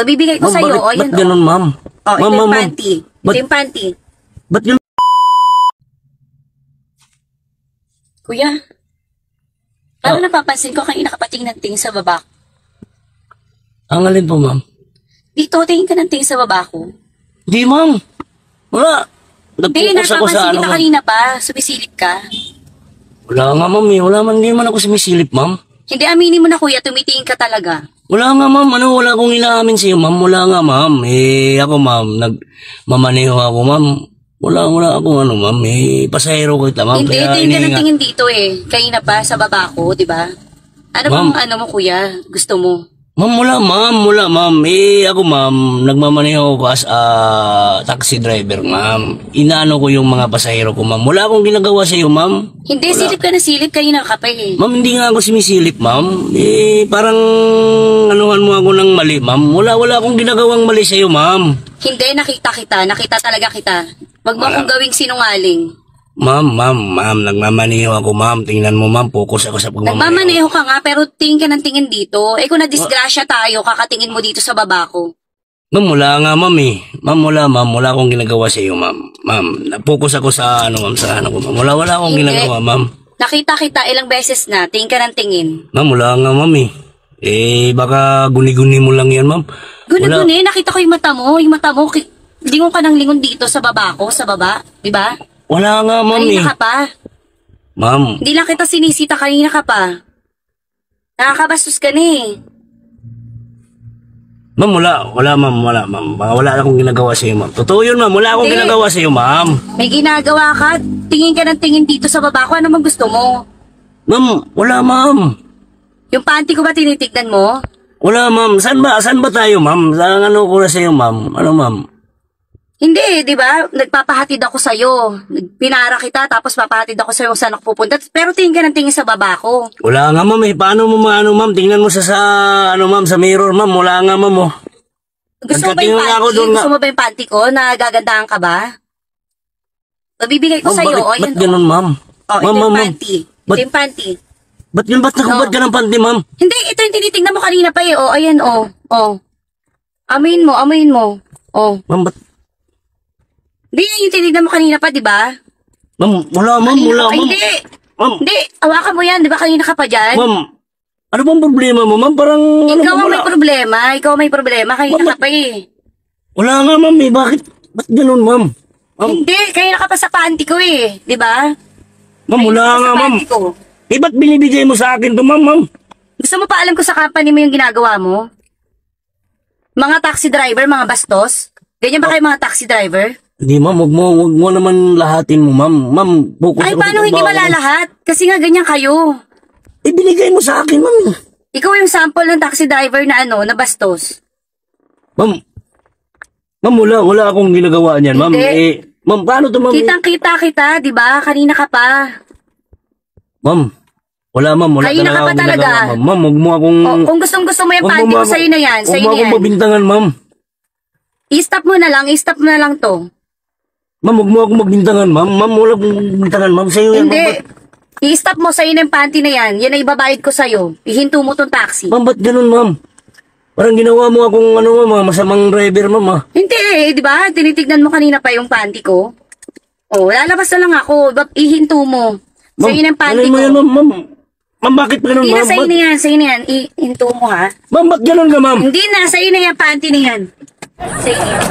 Bibigay ko sa'yo. O, yan, ba't ganun, ma'am? O, ito yung panty. Ito yung panty. Ba't ganun? Kuya, parang napapansin ko kanina kapating ng tingin sa baba ko. Ang alin po, ma'am? Dito, tingin ka ng tingin sa baba ko. Di, ma'am. Wala. Hindi, Nag-focus ako sa napapansin kita ano. kanina pa. Sumisilip ka. Wala nga, ma'am. Wala man. Hindi man ako sumisilip, ma'am. Hindi, aminin mo na kuya, tumitingin ka talaga. Wala nga, ma'am. Wala akong inaamin sa'yo, ma'am. Wala nga, ma'am. Ako, ma'am. Nagmamaneho ako, ma'am. Wala akong ma'am. Pasahero ko kita, ma'am. Hindi, tingin ka ng tingin dito kanina pa sa baba ko, di ba? Ano bang mo kuya? Gusto mo? Ma'am, wala, ma'am. Ako, ma'am, nagmamaneho ako as taxi driver, ma'am. Inaano ko yung mga pasahero ko, ma'am. Wala akong ginagawa sa iyo, ma'am. Hindi, silip ka na silip. Kanina ka pa Ma'am, hindi nga ako sumisilip, ma'am. Parang anuhan mo ako ng mali, ma'am. Wala akong ginagawang mali sa iyo, ma'am. Hindi, nakita kita. Nakita talaga kita. Wag mo akong gawing sinungaling. Ma'am, nagmamaneho ako, ma'am. Tingnan mo, ma'am, focus ako sa pagmamaneho. Nagmamaneho ka nga, pero tingin ka ng tingin dito. Kung na-disgrasya tayo, kakatingin mo dito sa baba ko. Ma'am, wala nga, ma'am, Ma'am, wala akong ginagawa sa iyo, ma'am. Ma'am, na-focus ako sa sa ko, ma'am. Wala akong ginagawa, ma'am. Nakita kita ilang beses na, tingin ka ng tingin. Ma'am, wala nga, ma'am, baka guni-guni mo lang yan, ma'am. Guni-guni, nakita ko yung mata mo. Lingon ka ng lingon dito sa baba ko, sa baba, di ba? Wala nga, ma'am, Kanina ka pa. Ma'am. Hindi lang kita sinisita, kanina ka pa. Nakakabastos ka na Ma'am, wala, ma'am. Wala akong ginagawa sa iyo, ma'am. Totoo yun, ma'am. Wala akong ginagawa sa iyo, ma'am. May ginagawa ka. Tingin ka ng tingin dito sa baba ko. Ano mang gusto mo? Ma'am, wala, ma'am. Yung panty ko ba tinitignan mo? Wala, ma'am. Saan ba tayo, ma'am? Saan ko na sa iyo, ma'am? Ano, ma'am? Hindi, di ba? Nagpapahatid ako sa'yo. Pinara kita, tapos papahatid ako sa'yo kung saan ako pupunta. Pero tingin ka ng tingin sa baba ko. Wala nga, ma'am. Paano mo ma'am? Tingnan mo sa ma'am, sa mirror, ma'am. Wala nga, ma'am, Gusto mo ba yung panty? Gusto mo ba yung panty ko? Nagagandahan ka ba? Mabibigay ko sa'yo. Ba't ganun, ma'am? Ito yung panty. Ito yung panty. Ba't nakubad ka ng panty, ma'am? Hindi, ito yung tinitignan mo kanina pa ayan, Amuin mo. Ma'am, ba't? Hindi, yung tinignan mo kanina pa, di ba? Ma'am, wala, ma'am. Hindi. Ma'am. Hindi, hawakan mo yan, di ba kanina ka pa dyan? Ma'am, ano bang problema mo, ma'am? Parang, Ikaw ang may problema, kanina ka pa Wala nga, ma'am, Bakit? Ba't ganun, ma'am? Hindi, kanina ka pa sa panty ko di ba? Ma'am, wala nga, ma'am. Ba't binibigay mo sa akin to, ma'am? Gusto mo pa alam ko sa company mo yung ginagawa mo? Mga taxi driver, mga bastos? Ganyan ba kayo mga taxi driver? Hindi, ma'am, wag mo naman lahatin mo, ma'am. Ma'am, ay, paano hindi malalahat? Kasi nga ganyan kayo. Binigay mo sa akin, ma'am. Ikaw yung sample ng taxi driver na na bastos. Ma'am, wala akong ginagawa niyan, ma'am. Ma'am, paano to, ma'am? Kitang-kita kita, di ba? Kanina ka pa. Ma'am, wala, ma'am. Wala kanina ka pa talaga. Ma'am, wag mo akong... kung gustong-gusto mo yung panty ko, sa'yo na yan. Wag mo akong mabintangan, ma'am. I-stop mo na lang to. Ma'am, huwag mo akong magbintangan, ma'am. Ma'am, wala akong magbintangan, ma'am. Sa'yo yan, hindi. I-stop mo sa'yo na yung panty na yan. Yan ay ibabayad ko sa'yo. Ihinto mo tong taxi. Ma'am, ba't ganun, ma'am? Parang ginawa mo akong ma'am, masamang driver, ma'am, Hindi, di ba? Tinitignan mo kanina pa yung panty ko. Lalabas na lang ako. Ihinto mo. Sa'yo na yung panty ko. Ano mo yan, ma'am? Ma'am, bakit ganun, ma'am? Hindi na, sa'yo na yan. Ihinto mo, ha? Ma'am, ba't ganun ka, ma'am? Hindi na, sa'yo na yan, panty na yan. Sa'yo na yan.